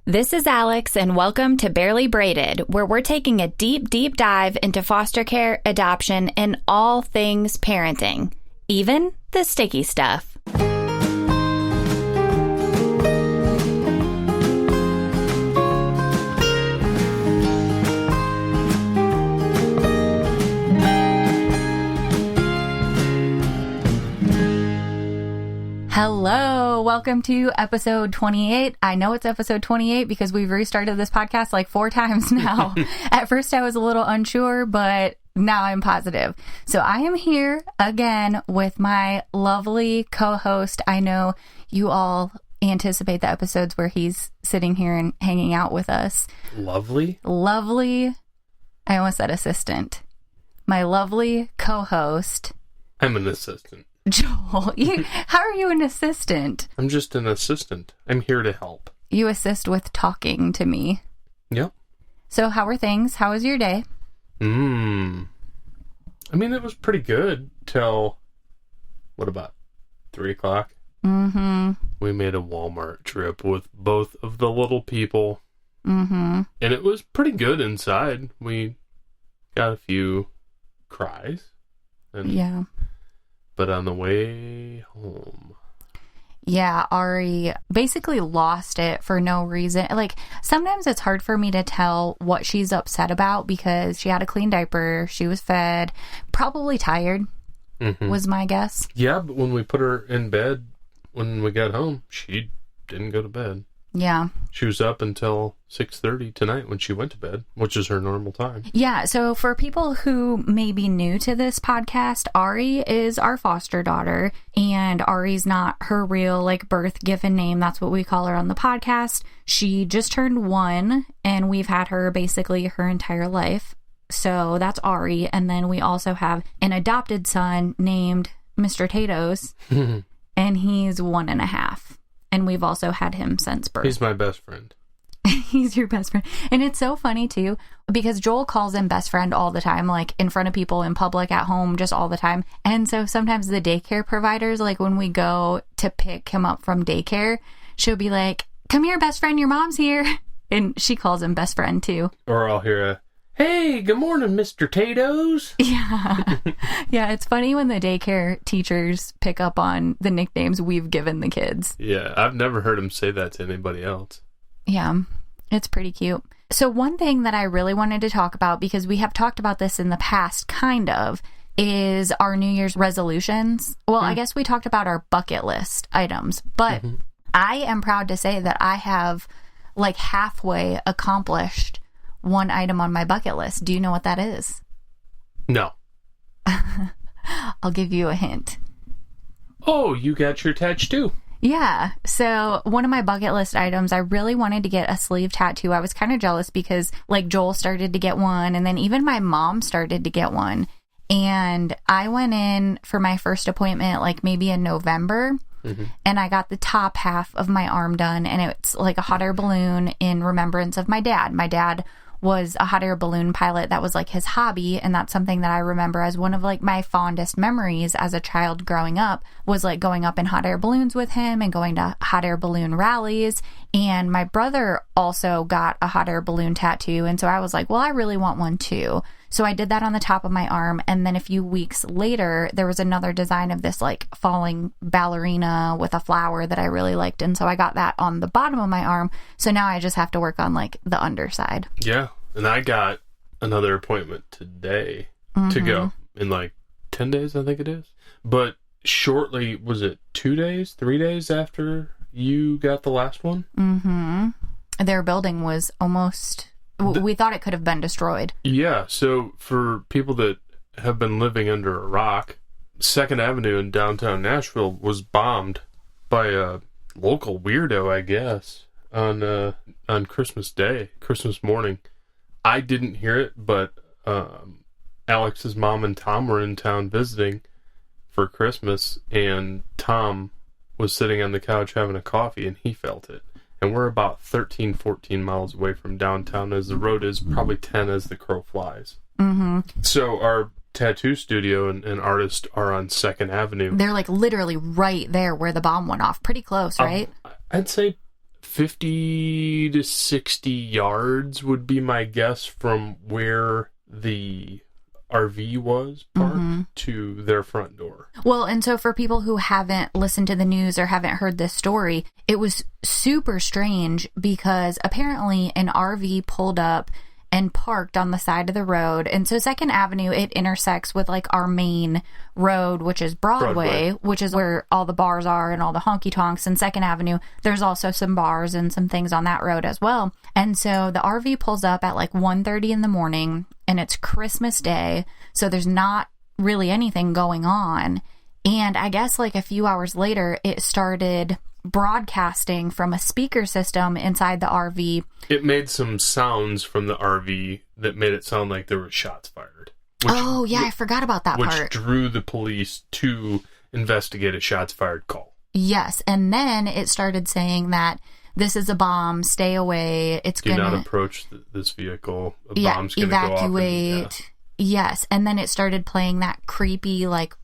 This is Alex, and welcome to Barely Braided, where we're taking a deep, deep dive into foster care, adoption, and all things parenting, even the sticky stuff. Hello, welcome to episode 28. I know it's episode 28 because we've restarted this podcast like 4 times now. At first I was a little unsure, but now I'm positive. So I am here again with my lovely co-host. I know you all anticipate the episodes where he's sitting here and hanging out with us. Lovely? Lovely. I almost said assistant. My lovely co-host. I'm an assistant. Joel, how are you an assistant? I'm just an assistant. I'm here to help. You assist with talking to me. Yep. So how are things? How was your day? I mean, it was pretty good till, what about 3 o'clock? Mm-hmm. We made a Walmart trip with both of the little people. Mm-hmm. And it was pretty good inside. We got a few cries. Yeah. But on the way home... Yeah, Ari basically lost it for no reason. Like, sometimes it's hard for me to tell what she's upset about because she had a clean diaper, she was fed, probably tired, was my guess. Yeah, but when we put her in bed, when we got home, she didn't go to bed. Yeah. She was up until 6:30 tonight when she went to bed, which is her normal time. Yeah, so for people who may be new to this podcast, Ari is our foster daughter, and Ari's not her real, like, birth given name. That's what we call her on the podcast. She just turned 1, and we've had her basically her entire life. So that's Ari, and then we also have an adopted son named Mr. Tatoes, and he's 1.5. And we've also had him since birth. He's my best friend. He's your best friend. And it's so funny, too, because Joel calls him best friend all the time, like in front of people, in public, at home, just all the time. And so sometimes the daycare providers, like when we go to pick him up from daycare, she'll be like, "Come here, best friend, your mom's here." And she calls him best friend, too. Or I'll hear a, "Hey, good morning, Mr. Tatoes." Yeah. Yeah, it's funny when the daycare teachers pick up on the nicknames we've given the kids. Yeah, I've never heard him say that to anybody else. Yeah, it's pretty cute. So one thing that I really wanted to talk about, because we have talked about this in the past, kind of, is our New Year's resolutions. Well, I guess we talked about our bucket list items, but I am proud to say that I have like halfway accomplished one item on my bucket list. Do you know what that is? No. I'll give you a hint. Oh, you got your tattoo. Yeah. So one of my bucket list items, I really wanted to get a sleeve tattoo. I was kind of jealous because like Joel started to get one, and then even my mom started to get one. And I went in for my first appointment like maybe in November. And I got the top half of my arm done, and it's like a hot air balloon in remembrance of my dad. My dad was a hot air balloon pilot. That was like his hobby, and that's something that I remember as one of like my fondest memories as a child growing up, was like going up in hot air balloons with him and going to hot air balloon rallies. And my brother also got a hot air balloon tattoo, and so I was like, well, I really want one too. So I did that on the top of my arm, and then a few weeks later there was another design of this like falling ballerina with a flower that I really liked, and so I got that on the bottom of my arm. So now I just have to work on like the underside. Yeah, and I got another appointment today to go in like 10 days, I think it is. But shortly, was it 2 days, 3 days after you got the last one? Their building was almost... we thought it could have been destroyed. Yeah, so for people that have been living under a rock, 2nd Avenue in downtown Nashville was bombed by a local weirdo, I guess, on Christmas Day, Christmas morning. I didn't hear it, but Alex's mom and Tom were in town visiting for Christmas, and Tom was sitting on the couch having a coffee, and he felt it. And we're about 13, 14 miles away from downtown, as the road is probably 10 as the crow flies. So our tattoo studio and artist are on 2nd Avenue. They're like literally right there where the bomb went off. Pretty close, right? I'd say 50 to 60 yards would be my guess from where the RV was parked to their front door. Well, and so for people who haven't listened to the news or haven't heard this story, it was super strange because apparently an RV pulled up and parked on the side of the road. And so 2nd Avenue, it intersects with like our main road, which is Broadway, which is where all the bars are and all the honky tonks. And 2nd Avenue, there's also some bars and some things on that road as well. And so the RV pulls up at like 1:30 in the morning, and it's Christmas Day. So there's not really anything going on. And I guess like a few hours later, it started broadcasting from a speaker system inside the RV. It made some sounds from the RV that made it sound like there were shots fired. I forgot about that part. Which drew the police to investigate a shots fired call. Yes, and then it started saying that this is a bomb, stay away, Do not approach this vehicle, a bomb's going to go off. Evacuate. Yes, and then it started playing that creepy, like,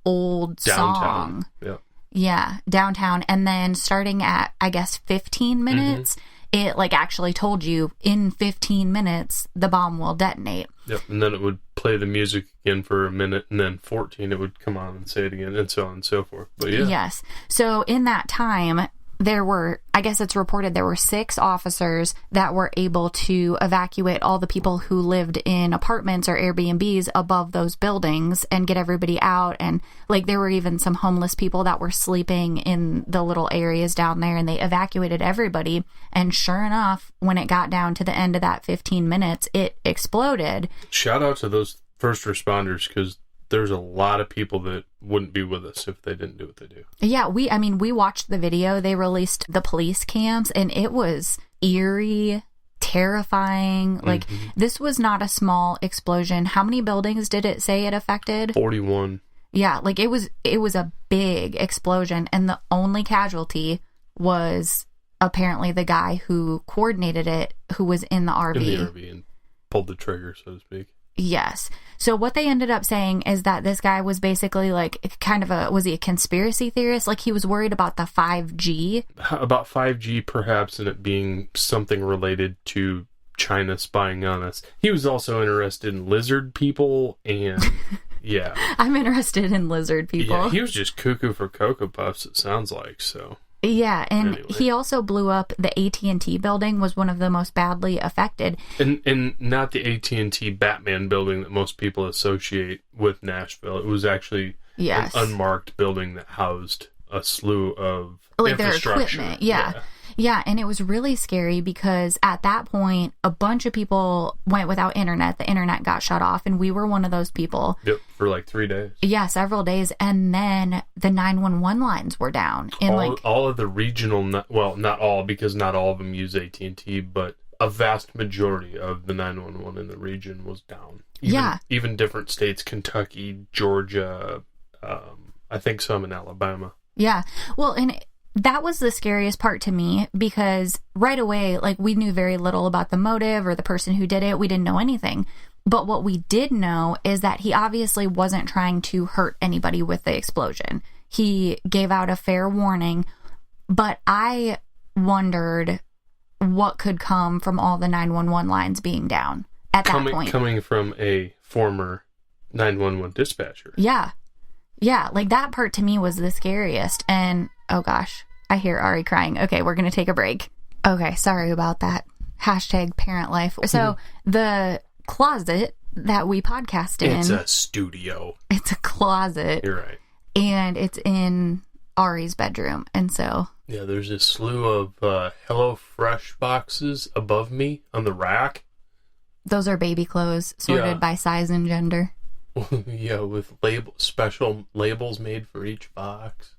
old downtown. Song. Yeah, downtown. And then starting at, I guess, 15 minutes, it like actually told you in 15 minutes, the bomb will detonate. Yep. And then it would play the music again for a minute, and then 14, it would come on and say it again, and so on and so forth. But yeah. Yes. So in that time, there were, I guess it's reported there were 6 officers that were able to evacuate all the people who lived in apartments or Airbnbs above those buildings and get everybody out. And like there were even some homeless people that were sleeping in the little areas down there, and they evacuated everybody. And sure enough, when it got down to the end of that 15 minutes, it exploded. Shout out to those first responders, because there's a lot of people that wouldn't be with us if they didn't do what they do. Yeah, we watched the video. They released the police cams, and it was eerie, terrifying. Like, this was not a small explosion. How many buildings did it say it affected? 41. Yeah, like it was a big explosion, and the only casualty was apparently the guy who coordinated it, who was in the RV. In the RV and pulled the trigger, so to speak. Yes. So what they ended up saying is that this guy was basically like was he a conspiracy theorist? Like he was worried about the 5G? About 5G perhaps, and it being something related to China spying on us. He was also interested in lizard people, and yeah. I'm interested in lizard people. Yeah, he was just cuckoo for Cocoa Puffs, it sounds like, so. Yeah, and anyway. He also blew up the AT&T building, was one of the most badly affected. And not the AT&T Batman building that most people associate with Nashville. It was actually an unmarked building that housed a slew of like infrastructure. Their equipment, yeah, and it was really scary because at that point, a bunch of people went without internet. The internet got shut off, and we were one of those people. Yep, for like 3 days. Yeah, several days, and then the 911 lines were down. And all of the regional, well, not all, because not all of them use AT&T, but a vast majority of the 911 in the region was down. Even different states, Kentucky, Georgia, I think some in Alabama. Yeah, well, and that was the scariest part to me because right away, like, we knew very little about the motive or the person who did it. We didn't know anything. But what we did know is that he obviously wasn't trying to hurt anybody with the explosion. He gave out a fair warning, but I wondered what could come from all the 911 lines being down at that point. Coming from a former 911 dispatcher. Yeah. Yeah, like that part to me was the scariest. And oh gosh, I hear Ari crying. Okay, we're going to take a break. Okay, sorry about that. #parent life. So the closet that we podcast in. It's a studio. It's a closet. You're right. And it's in Ari's bedroom. And so. Yeah, there's a slew of HelloFresh boxes above me on the rack. Those are baby clothes sorted by size and gender. Yeah, with special labels made for each box.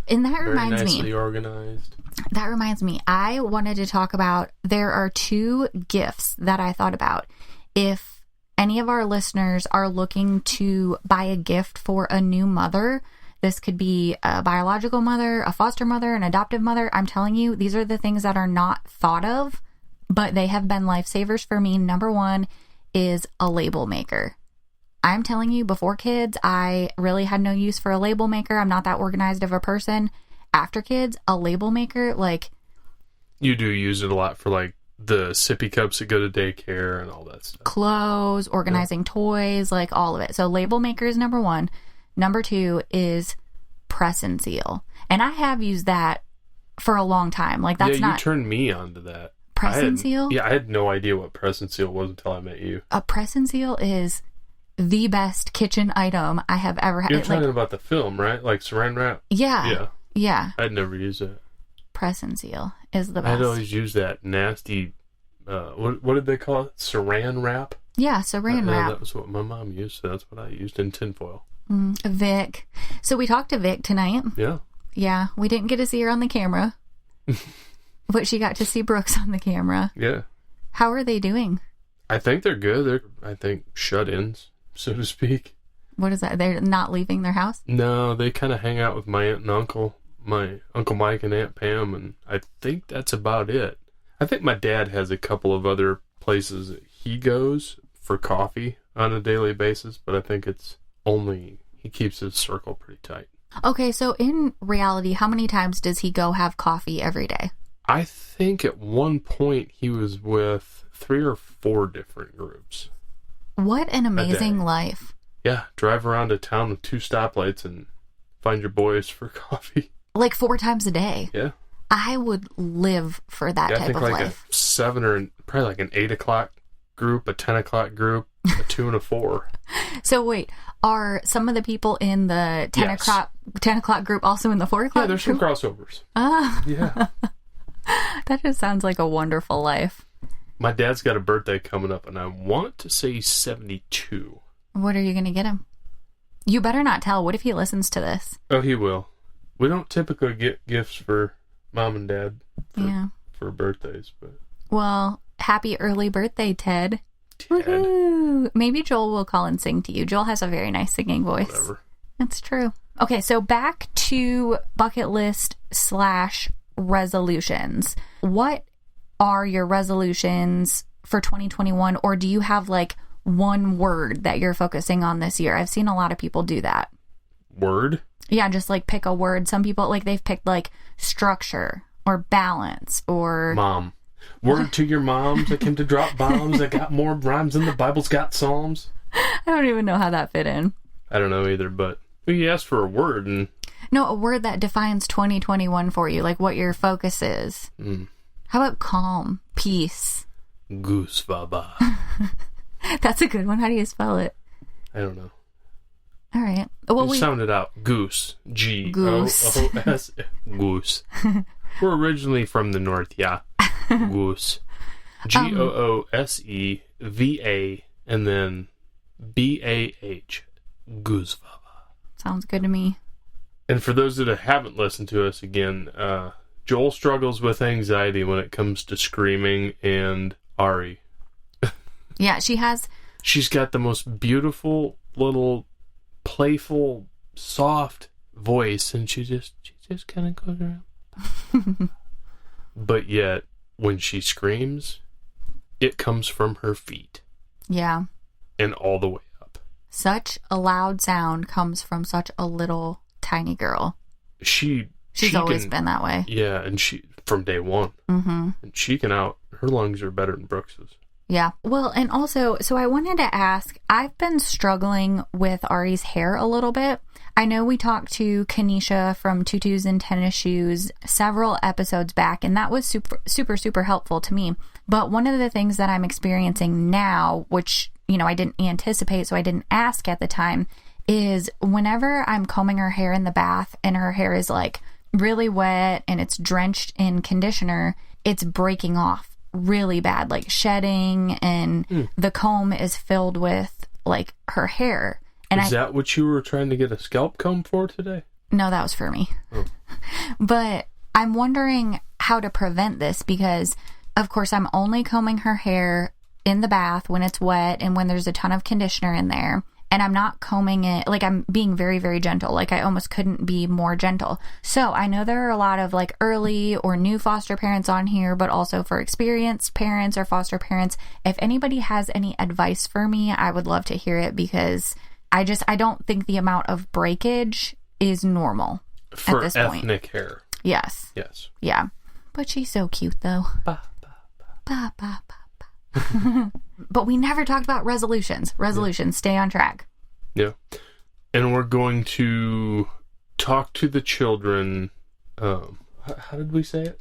And that reminds me. Very nicely organized. That reminds me. I wanted to talk about, there are 2 gifts that I thought about. If any of our listeners are looking to buy a gift for a new mother, this could be a biological mother, a foster mother, an adoptive mother. I'm telling you, these are the things that are not thought of, but they have been lifesavers for me. Number 1 is a label maker. I'm telling you, before kids, I really had no use for a label maker. I'm not that organized of a person. After kids, a label maker, like, You do use it a lot for like the sippy cups that go to daycare and all that stuff. Clothes, organizing toys, like all of it. So label maker is number 1. Number 2 is press and seal. And I have used that for a long time. Like that's you turned me onto that. Press and seal? Yeah, I had no idea what press and seal was until I met you. A press and seal is the best kitchen item I have ever had. You're talking about the film, right? Like saran wrap? Yeah. Yeah. I'd never used that. Press and seal is the best. I'd always use that nasty, what did they call it? Saran wrap? Yeah, saran wrap. That was what my mom used, so that's what I used in tinfoil. Vic. So we talked to Vic tonight. Yeah. Yeah, we didn't get to see her on the camera. But she got to see Brooks on the camera. Yeah. How are they doing? I think they're good. They're, I think, shut-ins, so to speak. What is that? They're not leaving their house? No, they kind of hang out with my aunt and uncle, my Uncle Mike and Aunt Pam, and I think that's about it. I think my dad has a couple of other places that he goes for coffee on a daily basis, but I think it's only, he keeps his circle pretty tight. Okay, so in reality, how many times does he go have coffee every day? I think at one point he was with 3 or 4 different groups. What an amazing life. Yeah, drive around a town with 2 stoplights and find your boys for coffee. Like 4 times a day. Yeah. I would live for that type of like life. A 7 or probably like an 8 o'clock group, a 10 o'clock group, a 2 and a 4. So wait, are some of the people in the 10 o'clock group also in the 4 o'clock Yeah, there's group? some crossovers. Ah. Yeah. That just sounds like a wonderful life. My dad's got a birthday coming up, and I want to say he's 72. What are you going to get him? You better not tell. What if he listens to this? Oh, he will. We don't typically get gifts for mom and dad for birthdays, but... Well, happy early birthday, Ted. Ted. Woohoo! Maybe Joel will call and sing to you. Joel has a very nice singing voice. Whatever. That's true. Okay, so back to bucket list / resolutions. What are your resolutions for 2021, or do you have like one word that you're focusing on this year? I've seen a lot of people do that. Word? Yeah, just like pick a word. Some people, like, they've picked like structure or balance or... Mom. Word to your moms that came to drop bombs that got more rhymes than the Bible's got psalms. I don't even know how that fit in. I don't know either, but you asked for a word and... No, a word that defines 2021 for you, like what your focus is. How about calm, peace? Goose baba. That's a good one. How do you spell it? I don't know. All right. Well, we sound it out. Goose. G-O-O-S. Goose. We're originally from the north, yeah. Goose. G-O-O-S-E-V-A and then B-A-H. Goose baba. Sounds good to me. And for those that haven't listened to us again, Joel struggles with anxiety when it comes to screaming, and Ari. Yeah, she's got the most beautiful, little, playful, soft voice, and she just kind of goes around. But yet, when she screams, it comes from her feet. Yeah. And all the way up. Such a loud sound comes from such a little... tiny girl. She's always been that way. Yeah, and she from day one. Mm-hmm. And she can her lungs are better than Brooks's. Yeah. Well, and also, so I wanted to ask, I've been struggling with Ari's hair a little bit. I know we talked to Kanisha from Tutus and Tennis Shoes several episodes back, and that was super, super, super helpful to me. But one of the things that I'm experiencing now, which, I didn't anticipate, so I didn't ask at the time, is whenever I'm combing her hair in the bath and her hair is like really wet and it's drenched in conditioner, it's breaking off really bad, like shedding, and the comb is filled with like her hair. And is that what you were trying to get a scalp comb for today? No, that was for me. Oh. But I'm wondering how to prevent this because, of course, I'm only combing her hair in the bath when it's wet and when there's a ton of conditioner in there. And I'm not combing it, like I'm being very, very gentle. Like I almost couldn't be more gentle. So I know there are a lot of like early or new foster parents on here, but also for experienced parents or foster parents. If anybody has any advice for me, I would love to hear it because I don't think the amount of breakage is normal for at this ethnic point. Hair. Yes. Yes. Yeah. But she's so cute, though. Ba, ba, ba. Ba, ba, ba, ba. But we never talked about resolutions. Resolutions, stay on track. Yeah. And we're going to talk to the children. How did we say it?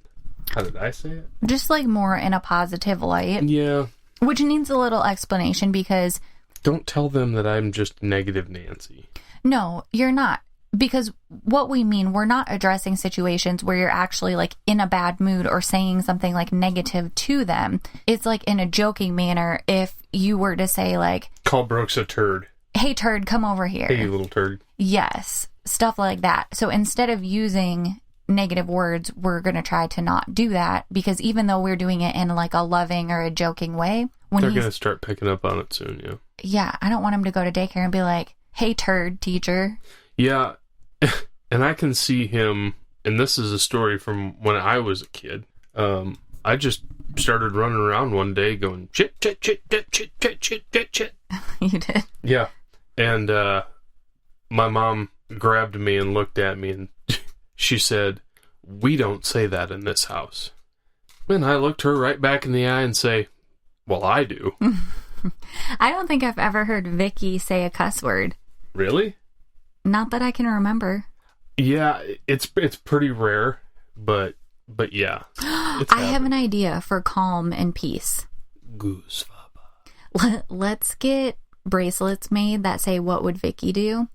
How did I say it? Just like more in a positive light. Yeah. Which needs a little explanation because... Don't tell them that I'm just negative Nancy. No, you're not. Because what we mean, we're not addressing situations where you're actually like in a bad mood or saying something like negative to them. It's like in a joking manner if you were to say like... Call Brooks a turd. Hey, turd, come over here. Hey, you little turd. Yes, stuff like that. So instead of using negative words, we're going to try to not do that because even though we're doing it in like a loving or a joking way... They're going to start picking up on it soon, yeah. Yeah, I don't want him to go to daycare and be like, hey, turd, teacher. Yeah, and I can see him, and this is a story from when I was a kid. I just started running around one day going, shit, shit, shit, shit, shit, shit, shit, shit, shit. You did? Yeah, and my mom grabbed me and looked at me, and she said, we don't say that in this house. And I looked her right back in the eye and say, well, I do. I don't think I've ever heard Vicky say a cuss word. Really? Not that I can remember. Yeah, it's pretty rare, but yeah. I have an idea for calm and peace. Goose Faba. Let's get bracelets made that say, what would Vicky do?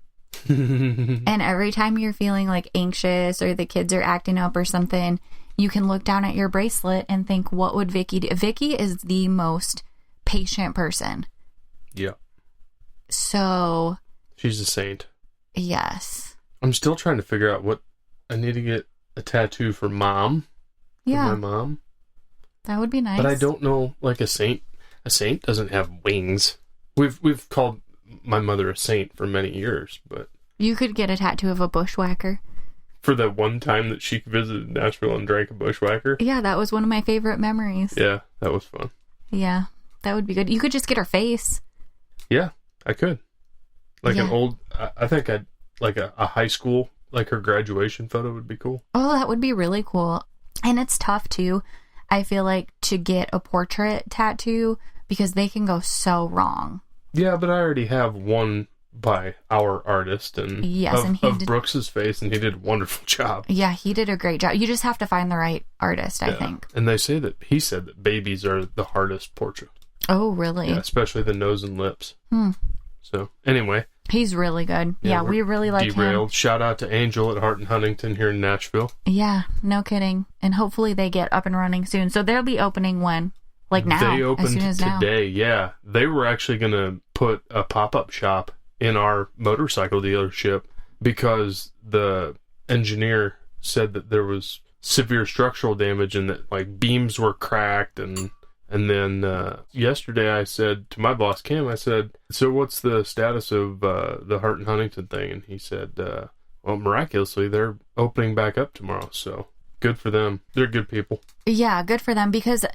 And every time you're feeling like anxious or the kids are acting up or something, you can look down at your bracelet and think, what would Vicky do? Vicky is the most patient person. Yeah. So. She's a saint. Yes. I'm still trying to figure out what I need to get a tattoo for Mom. Yeah. For my mom. That would be nice. But I don't know, like a saint doesn't have wings. We've called my mother a saint for many years, but. You could get a tattoo of a bushwhacker. For that one time that she visited Nashville and drank a bushwhacker? Yeah, that was one of my favorite memories. Yeah, that was fun. Yeah, that would be good. You could just get her face. Yeah, I could. Like an old, I think I'd, like a high school, like her graduation photo would be cool. Oh, that would be really cool. And it's tough, too, I feel like, to get a portrait tattoo because they can go so wrong. Yeah, but I already have one by our artist and yes, and of Brooks's face, and he did a wonderful job. Yeah, he did a great job. You just have to find the right artist, I think. And he said that babies are the hardest portrait. Oh, really? Yeah, especially the nose and lips. So, anyway. He's really good. Yeah, we really like him. Shout out to Angel at Hart and Huntington here in Nashville. Yeah, no kidding. And hopefully they get up and running soon. So they'll be opening when? Like now? They opened as soon as today, now. yeah. They were actually going to put a pop-up shop in our motorcycle dealership because the engineer said that there was severe structural damage and that like beams were cracked and then yesterday I said to my boss Kim, I said, so what's the status of the Hart and Huntington thing? And he said, well, miraculously they're opening back up tomorrow, so good for them. They're good people. Yeah, good for them because,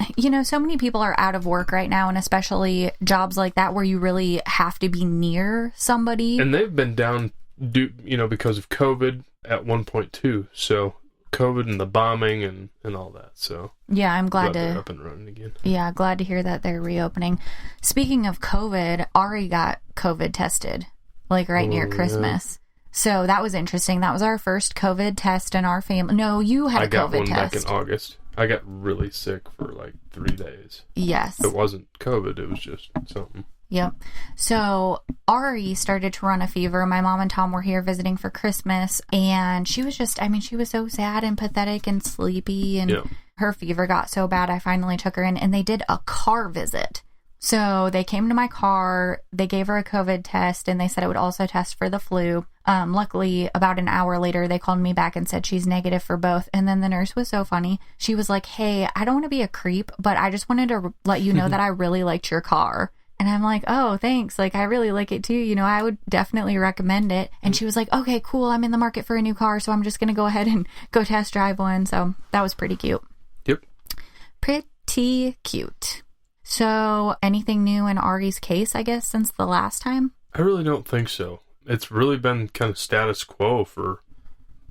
so many people are out of work right now, and especially jobs like that where you really have to be near somebody. And they've been down, because of COVID at one point too. So COVID and the bombing and all that. So yeah, I'm glad they're up and running again. Yeah, glad to hear that they're reopening. Speaking of COVID, Ari got COVID tested, like near Christmas. So that was interesting. That was our first COVID test in our family. No, you had a COVID test. I got one back in August. I got really sick for like 3 days. Yes. It wasn't COVID. It was just something. Yep. So Ari started to run a fever. My mom and Tom were here visiting for Christmas, and she was she was so sad and pathetic and sleepy, and her fever got so bad I finally took her in, and they did a car visit. So they came to my car, they gave her a COVID test, and they said it would also test for the flu. Luckily, about an hour later, they called me back and said she's negative for both. And then the nurse was so funny. She was like, hey, I don't want to be a creep, but I just wanted to let you know that I really liked your car. And I'm like, oh, thanks. Like, I really like it too. I would definitely recommend it. And she was like, okay, cool. I'm in the market for a new car, so I'm just going to go ahead and go test drive one. So that was pretty cute. Yep. Pretty cute. So anything new in Ari's case, I guess, since the last time? I really don't think so. It's really been kind of status quo for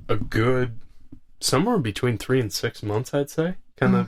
a good, somewhere between 3 and 6 months, I'd say.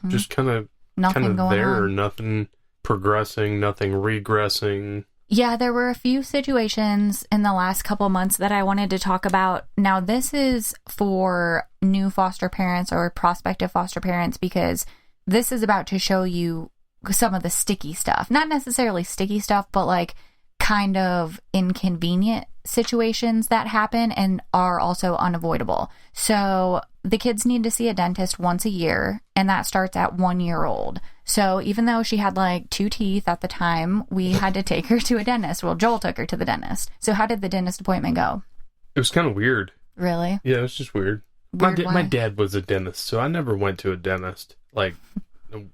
Just kind of Nothing going there, on. nothing progressing, nothing regressing. Yeah, there were a few situations in the last couple months that I wanted to talk about. Now, this is for new foster parents or prospective foster parents, because this is about to show you some of the sticky stuff. Not necessarily sticky stuff, but like kind of inconvenient situations that happen and are also unavoidable. So the kids need to see a dentist once a year, and that starts at 1 year old. So even though she had like 2 teeth at the time, we had to take her to a dentist. Well, Joel took her to the dentist. So how did the dentist appointment go? It was kind of weird. Really? Yeah, it was just weird. My dad was a dentist, so I never went to a dentist. Like,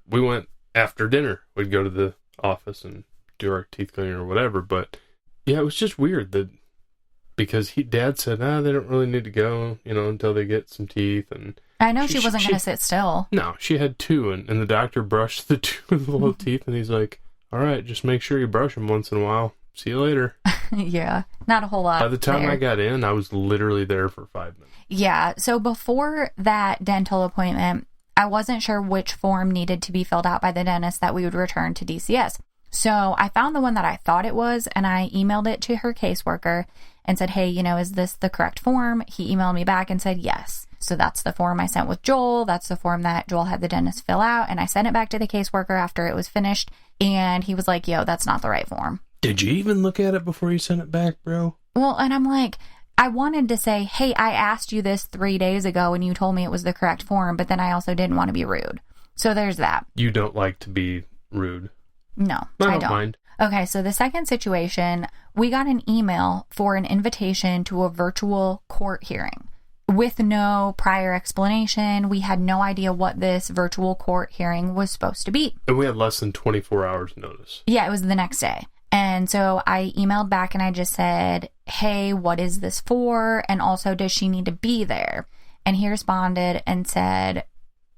we went after dinner. We'd go to the office and do our teeth cleaning or whatever. But yeah, it was just weird that because Dad said, they don't really need to go, until they get some teeth. And I know she wasn't going to sit still. No, she had 2, and the doctor brushed the 2 little teeth, and he's like, all right, just make sure you brush them once in a while. See you later. Yeah, not a whole lot. By the time there. I got in, I was literally there for 5 minutes. Yeah, so before that dental appointment, I wasn't sure which form needed to be filled out by the dentist that we would return to DCS. So I found the one that I thought it was, and I emailed it to her caseworker and said, hey, is this the correct form? He emailed me back and said, yes. So that's the form I sent with Joel. That's the form that Joel had the dentist fill out. And I sent it back to the caseworker after it was finished. And he was like, yo, that's not the right form. Did you even look at it before you sent it back, bro? Well, and I'm like, I wanted to say, hey, I asked you this 3 days ago and you told me it was the correct form. But then I also didn't want to be rude. So there's that. You don't like to be rude. No, I don't mind. Okay, so the second situation, we got an email for an invitation to a virtual court hearing with no prior explanation. We had no idea what this virtual court hearing was supposed to be. And we had less than 24 hours notice. Yeah, it was the next day. And so I emailed back and I just said, hey, what is this for? And also, does she need to be there? And he responded and said,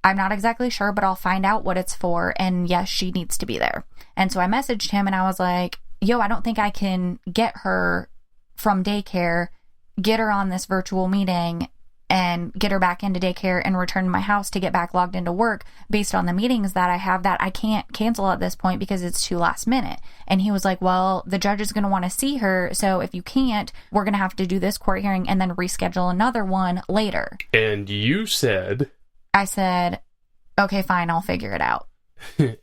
I'm not exactly sure, but I'll find out what it's for. And yes, she needs to be there. And so I messaged him and I was like, yo, I don't think I can get her from daycare, get her on this virtual meeting and get her back into daycare and return to my house to get back logged into work based on the meetings that I have that I can't cancel at this point because it's too last minute. And he was like, well, the judge is going to want to see her. So if you can't, we're going to have to do this court hearing and then reschedule another one later. And you said... I said, okay, fine, I'll figure it out.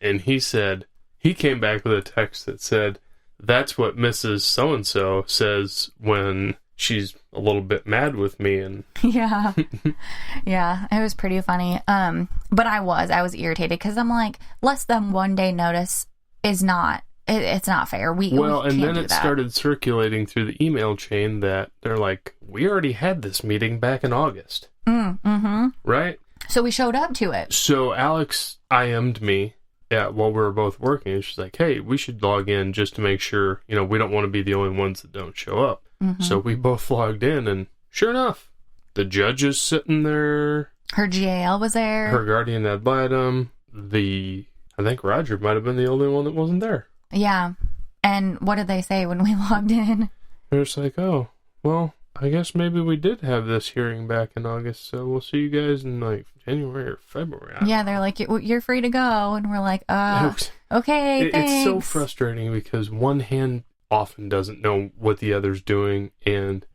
And he said, he came back with a text that said, that's what Mrs. So-and-so says when she's a little bit mad with me. And yeah. Yeah, it was pretty funny. But I was irritated because I'm like, less than 1 day notice is not, it's not fair. We and then it started circulating through the email chain that they're like, we already had this meeting back in August. Mm-hmm. Right? So we showed up to it. So Alex IM'd me while we were both working. And she's like, hey, we should log in just to make sure, we don't want to be the only ones that don't show up. Mm-hmm. So we both logged in, and sure enough, the judge is sitting there. Her GAL was there. Her guardian ad litem. I think Roger might have been the only one that wasn't there. Yeah. And what did they say when we logged in? They're just like, oh, well, I guess maybe we did have this hearing back in August, so we'll see you guys in like January or February. Yeah, they're like, you're free to go. And we're like, okay, thanks. It's so frustrating because one hand often doesn't know what the other's doing, and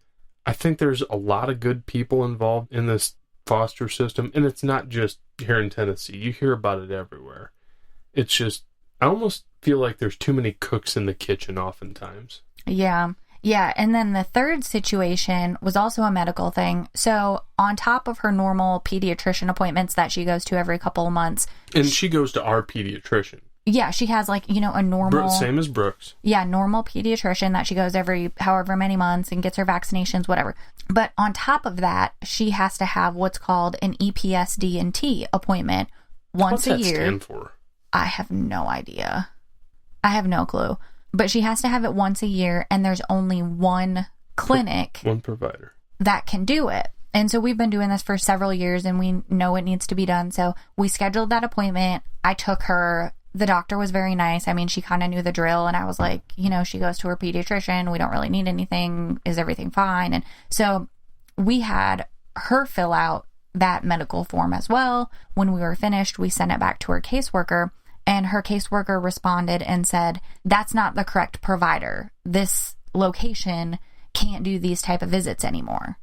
I think there's a lot of good people involved in this foster system, and it's not just here in Tennessee. You hear about it everywhere. It's just, I almost feel like there's too many cooks in the kitchen oftentimes. Yeah. Yeah, and then the third situation was also a medical thing. So on top of her normal pediatrician appointments that she goes to every couple of months. And she goes to our pediatrician. Yeah, she has like, a normal... Same as Brooks. Yeah, normal pediatrician that she goes every however many months and gets her vaccinations, whatever. But on top of that, she has to have what's called an EPSD&T appointment once a year. What's that stand for? I have no idea. I have no clue. But she has to have it once a year, and there's only one clinic. One provider. That can do it. And so we've been doing this for several years, and we know it needs to be done. So we scheduled that appointment. I took her. The doctor was very nice. I mean, she kind of knew the drill, and I was like, she goes to her pediatrician. We don't really need anything. Is everything fine? And so we had her fill out that medical form as well. When we were finished, we sent it back to her caseworker, and her caseworker responded and said, that's not the correct provider. This location can't do these type of visits anymore.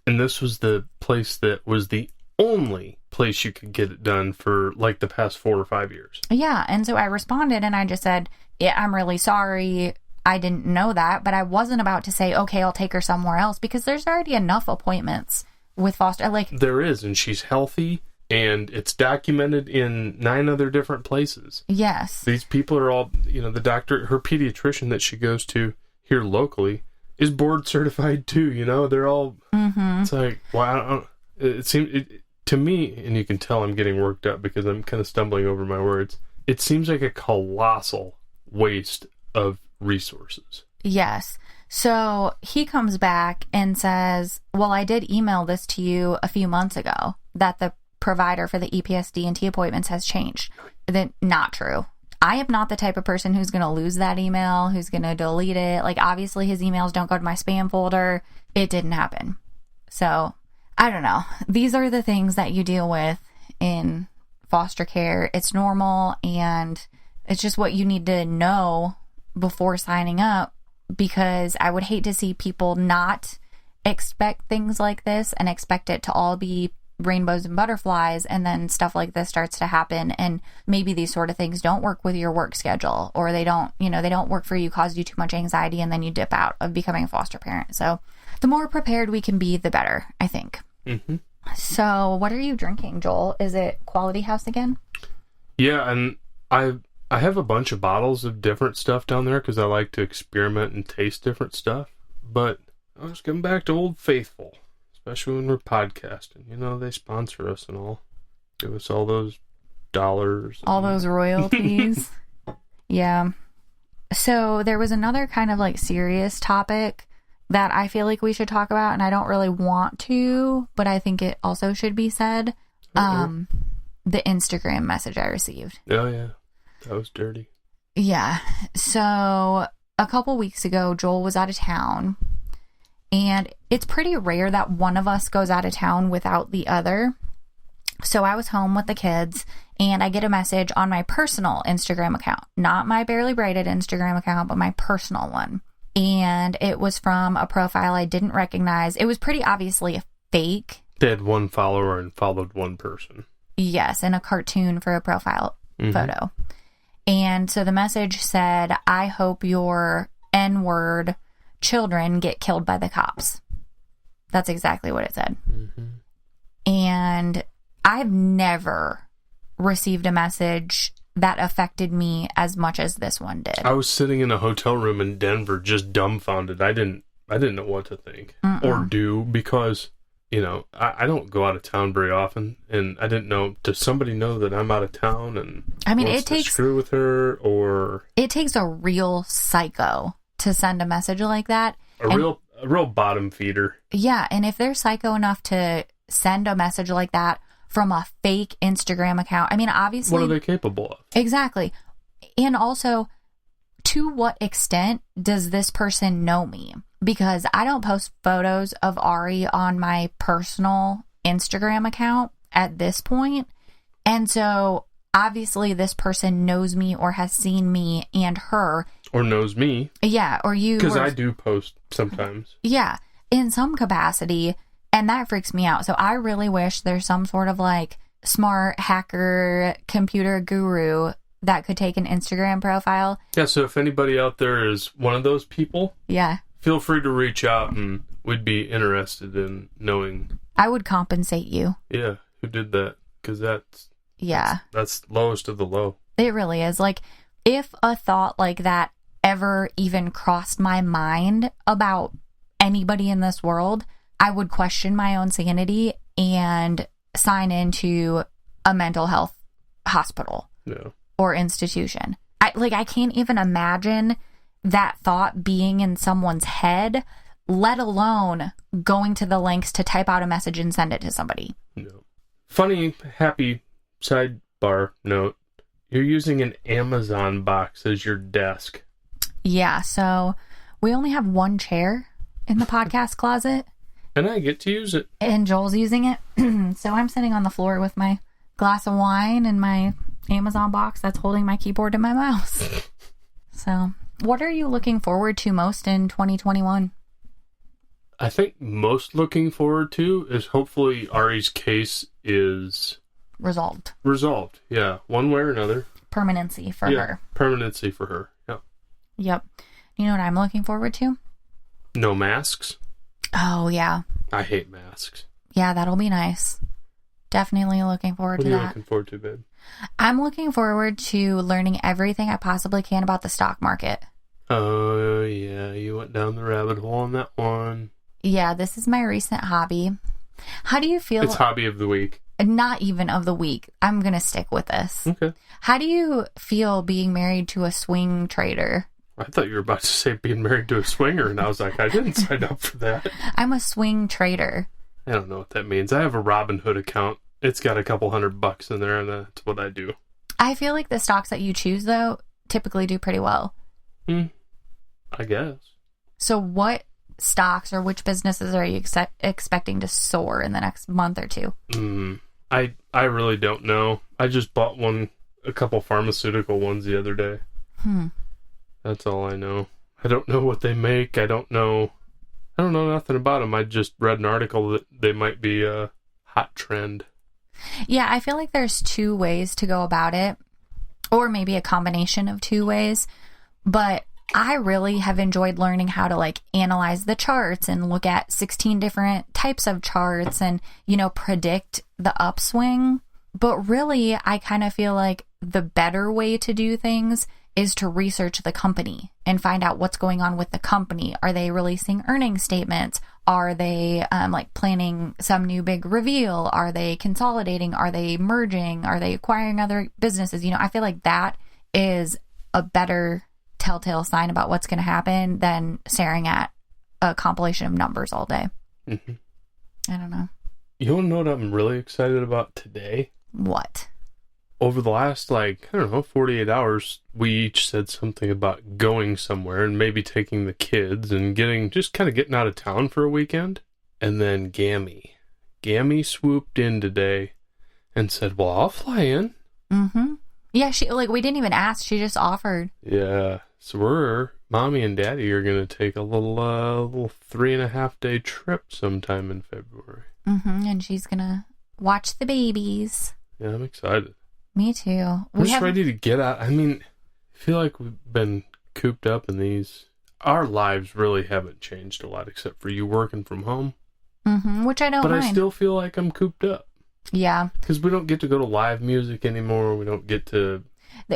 And this was the place that was the only place you could get it done for like the past 4 or 5 years. Yeah. And so I responded and I just said, yeah, I'm really sorry. I didn't know that, but I wasn't about to say, okay, I'll take her somewhere else, because there's already enough appointments with foster. Like, there is, and she's healthy, and it's documented in 9 other different places. Yes. These people are all, the doctor, her pediatrician that she goes to here locally is board certified too. They're all, It's like, wow. It seems, to me, and you can tell I'm getting worked up because I'm kind of stumbling over my words. It seems like a colossal waste of resources. Yes. So he comes back and says, well, I did email this to you a few months ago that the provider for the EPSD&T appointments has changed. Then not true. I am not the type of person who's going to lose that email, who's going to delete it. Like, obviously his emails don't go to my spam folder. It didn't happen. So I don't know. These are the things that you deal with in foster care. It's normal, and it's just what you need to know before signing up, because I would hate to see people not expect things like this and expect it to all be rainbows and butterflies, and then stuff like this starts to happen, and maybe these sort of things don't work with your work schedule, or they don't work for you, cause you too much anxiety, and then you dip out of becoming a foster parent. So the more prepared we can be, the better, I think. Mm-hmm. So what are you drinking, Joel? Is it Quality House again? Yeah, and I have a bunch of bottles of different stuff down there because I like to experiment and taste different stuff. But I was coming back to Old Faithful, especially when we're podcasting. They sponsor us and all. Give us all those dollars. All those royalties. Yeah. So there was another kind of like serious topic that I feel like we should talk about, and I don't really want to, but I think it also should be said. The Instagram message I received. Oh, yeah. That was dirty. Yeah. So a couple weeks ago, Joel was out of town, and it's pretty rare that one of us goes out of town without the other. So I was home with the kids, and I get a message on my personal Instagram account, not my Barely Braided Instagram account, but my personal one. And it was from a profile I didn't recognize. It was pretty obviously a fake. They had one follower and followed one person. Yes, and a cartoon for a profile photo. And so the message said, I hope your N-word children get killed by the cops. That's exactly what it said. Mm-hmm. And I've never received a message that affected me as much as this one did. I was sitting in a hotel room in Denver just dumbfounded. I didn't know what to think or do, because I don't go out of town very often, and I didn't know, does somebody know that I'm out of town and it takes to screw with her, or it takes a real psycho to send a message like that. A real bottom feeder. Yeah, and if they're psycho enough to send a message like that from a fake Instagram account, I mean, obviously, what are they capable of? Exactly. And also, to what extent does this person know me? Because I don't post photos of Ari on my personal Instagram account at this point. And so obviously this person knows me or has seen me and her. Or knows me. Yeah. Or you. Because I do post sometimes. Yeah. In some capacity. And that freaks me out. So I really wish there's some sort of like smart hacker computer guru that could take an Instagram profile. Yeah. So if anybody out there is one of those people. Yeah. Feel free to reach out, and we'd be interested in knowing. I would compensate you. Yeah, who did that? Because that's lowest of the low. It really is. Like, if a thought like that ever even crossed my mind about anybody in this world, I would question my own sanity and sign into a mental health hospital or institution. I can't even imagine that thought being in someone's head, let alone going to the lengths to type out a message and send it to somebody. No. Funny, happy sidebar note. You're using an Amazon box as your desk. Yeah, so we only have one chair in the podcast closet, And I get to use it. And Joel's using it. So I'm sitting on the floor with my glass of wine and my Amazon box that's holding my keyboard and my mouse. So, what are you looking forward to most in 2021? I think most looking forward to is hopefully Ari's case is... Resolved. Yeah. One way or another. Permanency for her. Permanency for her. Yeah. Yep. You know what I'm looking forward to? No masks. Oh, yeah. I hate masks. Yeah, that'll be nice. Definitely looking forward to that. What are you looking forward to, babe? I'm looking forward to learning everything I possibly can about the stock market. Oh, yeah. You went down the rabbit hole on that one. Yeah, this is my recent hobby. How do you feel? It's hobby of the week. Not even of the week. I'm going to stick with this. Okay. How do you feel being married to a swing trader? I thought you were about to say being married to a swinger, and I was like, I didn't sign up for that. I'm a swing trader. I don't know what that means. I have a Robinhood account. It's got a couple $100 in there, and that's what I do. I feel like the stocks that you choose, though, typically do pretty well. I guess. So what stocks or which businesses are you expecting to soar in the next month or two? I really don't know. I just bought a couple pharmaceutical ones the other day. That's all I know. I don't know what they make. I don't know nothing about them. I just read an article that they might be a hot trend. Yeah, I feel like there's two ways to go about it, or maybe a combination of two ways. But I really have enjoyed learning how to analyze the charts and look at 16 different types of charts and, predict the upswing. But really, I kind of feel like the better way to do things is to research the company and find out what's going on with the company. Are they releasing earnings statements? Are they planning some new big reveal? Are they consolidating? Are they merging? Are they acquiring other businesses? I feel like that is a better telltale sign about what's going to happen than staring at a compilation of numbers all day. I don't know. You want to know what I'm really excited about today? What? Over the last, 48 hours, we each said something about going somewhere and maybe taking the kids and getting out of town for a weekend. And then Gammy swooped in today and said, well, I'll fly in. Yeah, she, we didn't even ask. She just offered. Yeah. So Mommy and Daddy are going to take a little 3.5-day trip sometime in February. And she's going to watch the babies. Yeah, I'm excited. Me too. I'm just ready to get out. I mean, I feel like we've been cooped up in these. Our lives really haven't changed a lot except for you working from home. Which I don't mind. But I still feel like I'm cooped up. Yeah. Because we don't get to go to live music anymore. We don't get to...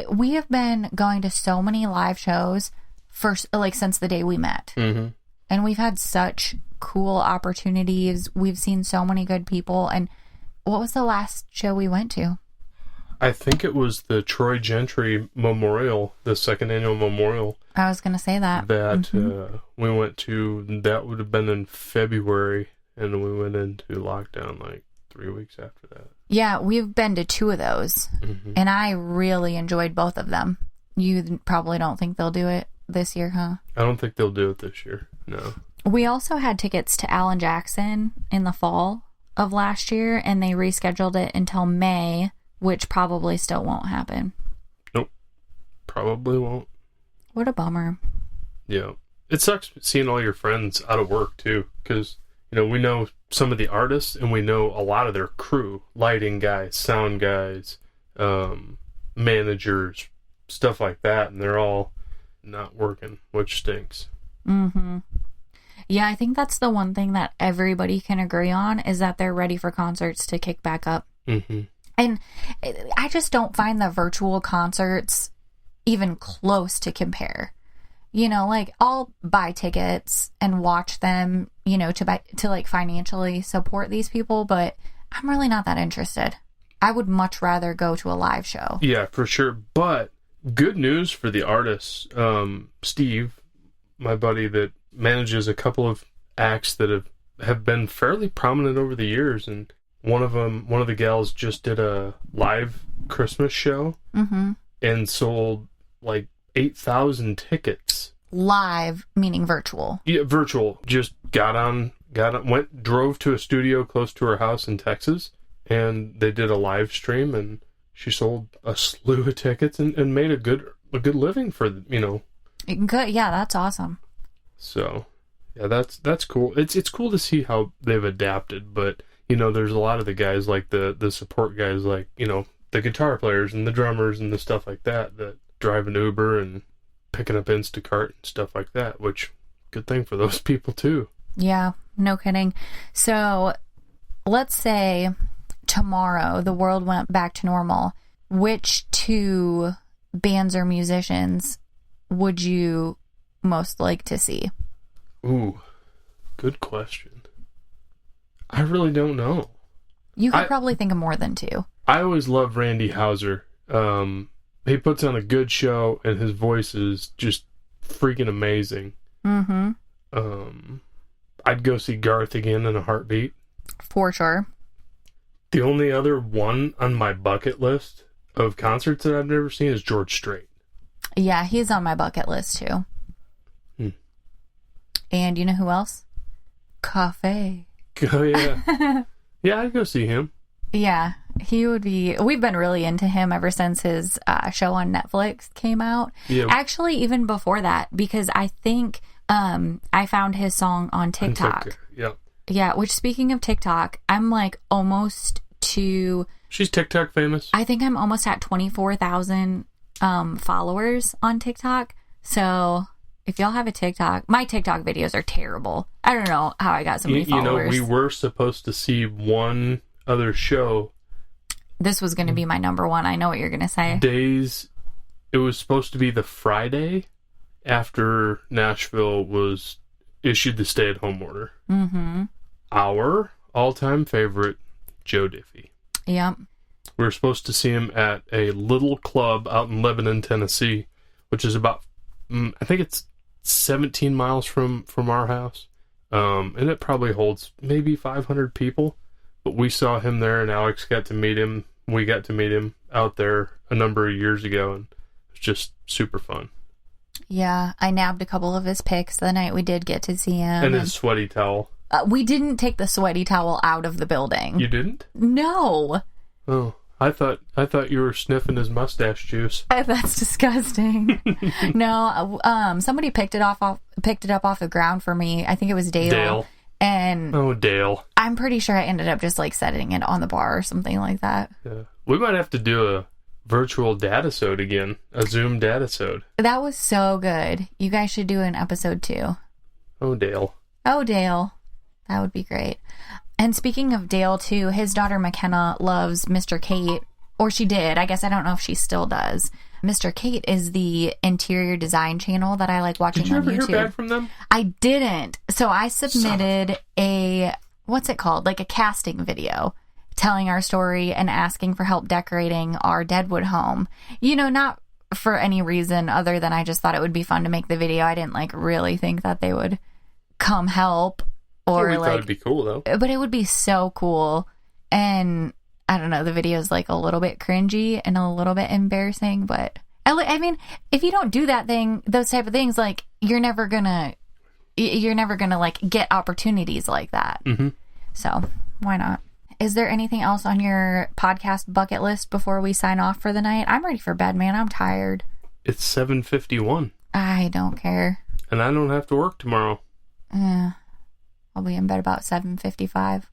We have been going to so many live shows since the day we met. And we've had such cool opportunities. We've seen so many good people. And what was the last show we went to? I think it was the Troy Gentry Memorial, the second annual memorial. I was going to say that. We went to. That would have been in February, and we went into lockdown 3 weeks after that. Yeah, we've been to 2 of those, and I really enjoyed both of them. You probably don't think they'll do it this year, huh? I don't think they'll do it this year, no. We also had tickets to Alan Jackson in the fall of last year, and they rescheduled it until May, which probably still won't happen. Nope. Probably won't. What a bummer. Yeah. It sucks seeing all your friends out of work, too, because, we know some of the artists, and we know a lot of their crew. Lighting guys, sound guys, managers, stuff like that, and they're all not working, which stinks. Yeah, I think that's the one thing that everybody can agree on, is that they're ready for concerts to kick back up. And I just don't find the virtual concerts even close to compare. I'll buy tickets and watch them, to financially support these people, but I'm really not that interested. I would much rather go to a live show. Yeah, for sure. But good news for the artists. Steve, my buddy that manages a couple of acts that have been fairly prominent over the years, and one of the gals just did a live Christmas show and sold 8,000 tickets. Live, meaning virtual. Yeah, virtual. Just got on drove to a studio close to her house in Texas, and they did a live stream, and she sold a slew of tickets and made a good living for, Good. Yeah, that's awesome. So, yeah, that's cool. It's cool to see how they've adapted, but, there's a lot of the guys, like the support guys, like, the guitar players and the drummers and the stuff like that drive an Uber and picking up Instacart and stuff like that, which, good thing for those people, too. Yeah, no kidding. So, let's say tomorrow the world went back to normal. Which two bands or musicians would you most like to see? Ooh, good question. I really don't know. You could probably think of more than two. I always love Randy Houser. He puts on a good show, and his voice is just freaking amazing. Mm-hmm. I'd go see Garth again in a heartbeat. For sure. The only other one on my bucket list of concerts that I've never seen is George Strait. Yeah, he's on my bucket list too. And you know who else? Cafe. Oh, yeah. Yeah, I'd go see him. Yeah, he would be... We've been really into him ever since his show on Netflix came out. Yeah. Actually, even before that, because I think I found his song on TikTok. Yeah. Yeah, which, speaking of TikTok, I'm like almost to... She's TikTok famous. I think I'm almost at 24,000 followers on TikTok. So if y'all have a TikTok, my TikTok videos are terrible. I don't know how I got so many followers. We were supposed to see one other show. This was going to be my number one. I know what you're going to say. It was supposed to be the Friday after Nashville was issued the stay-at-home order. Mm-hmm. Our all-time favorite, Joe Diffie. Yep. We were supposed to see him at a little club out in Lebanon, Tennessee, which is about, I think it's 17 miles from our house. And it probably holds maybe 500 people. But we saw him there, and Alex got to meet him. We got to meet him out there a number of years ago, and it was just super fun. Yeah, I nabbed a couple of his pics the night we did get to see him. And his sweaty towel. We didn't take the sweaty towel out of the building. You didn't? No. Oh, I thought you were sniffing his mustache juice. That's disgusting. No, somebody picked it up off the ground for me. I think it was Dale. And Dale. I'm pretty sure I ended up just like setting it on the bar or something like that. Yeah. We might have to do a virtual datasode again. A Zoom datasode. That was so good. You guys should do an episode 2. Dale. Dale. That would be great. And speaking of Dale too, his daughter McKenna loves Mr. Kate. Or she did. I guess I don't know if she still does. Mr. Kate is the interior design channel that I like watching on YouTube. Did you ever hear back from them? I didn't. So I submitted what's it called? Like a casting video telling our story and asking for help decorating our Deadwood home. Not for any reason other than I just thought it would be fun to make the video. I didn't like really think that they would come help or we thought it'd be cool though. But it would be so cool. And I don't know, the video is like a little bit cringy and a little bit embarrassing, but I mean, if you don't do those type of things, like you're never gonna like get opportunities like that. Mm-hmm. So why not? Is there anything else on your podcast bucket list before we sign off for the night? I'm ready for bed, man. I'm tired. It's 7:51. I don't care. And I don't have to work tomorrow. I'll be in bed about 7:55.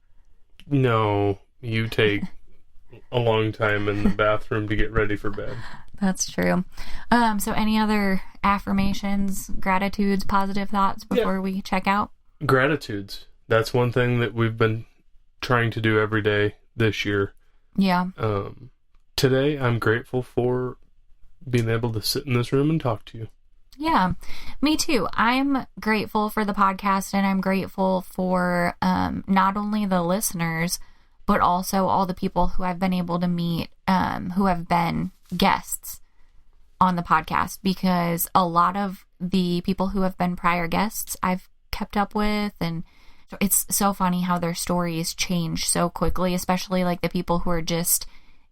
No, you take a long time in the bathroom to get ready for bed. That's true. So any other affirmations, gratitudes, positive thoughts before we check out? Gratitudes. That's one thing that we've been trying to do every day this year. Yeah. Today, I'm grateful for being able to sit in this room and talk to you. Yeah, me too. I'm grateful for the podcast, and I'm grateful for not only the listeners, but also all the people who I've been able to meet who have been guests on the podcast, because a lot of the people who have been prior guests I've kept up with, and it's so funny how their stories change so quickly, especially like the people who are just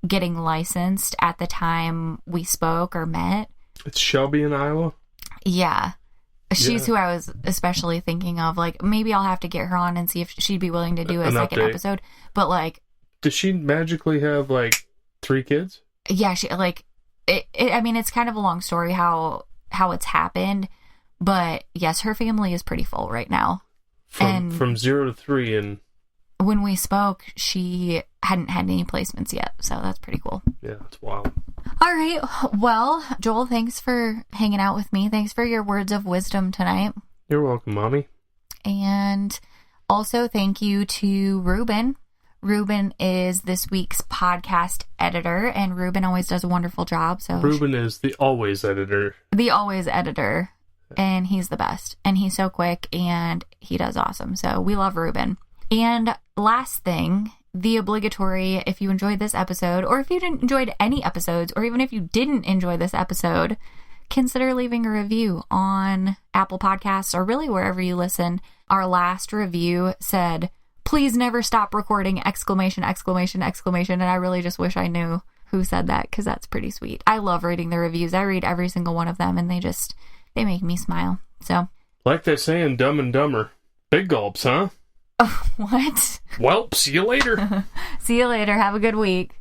getting licensed at the time we spoke or met. It's Shelby in Iowa? Yeah. She's who I was especially thinking of. Like, maybe I'll have to get her on and see if she'd be willing to do a second episode. But, like... Does she magically have, like, 3 kids? Yeah, she, like... I mean, it's kind of a long story how it's happened. But, yes, her family is pretty full right now. From 0 to 3 and... When we spoke, she hadn't had any placements yet. So that's pretty cool. Yeah, it's wild. All right. Well, Joel, thanks for hanging out with me. Thanks for your words of wisdom tonight. You're welcome, Mommy. And also thank you to Ruben. Ruben is this week's podcast editor, and Ruben always does a wonderful job. So Ruben is the always editor. The always editor. And he's the best. And he's so quick, and he does awesome. So we love Ruben. And last thing, the obligatory, if you enjoyed this episode, or if you didn't enjoyed any episodes, or even if you didn't enjoy this episode, consider leaving a review on Apple Podcasts, or really wherever you listen. Our last review said, "Please never stop recording!" Exclamation, exclamation, exclamation. And I really just wish I knew who said that, because that's pretty sweet. I love reading the reviews. I read every single one of them, and they make me smile. So, like they say in Dumb and Dumber, big gulps, huh? What? Well, see you later. See you later. Have a good week.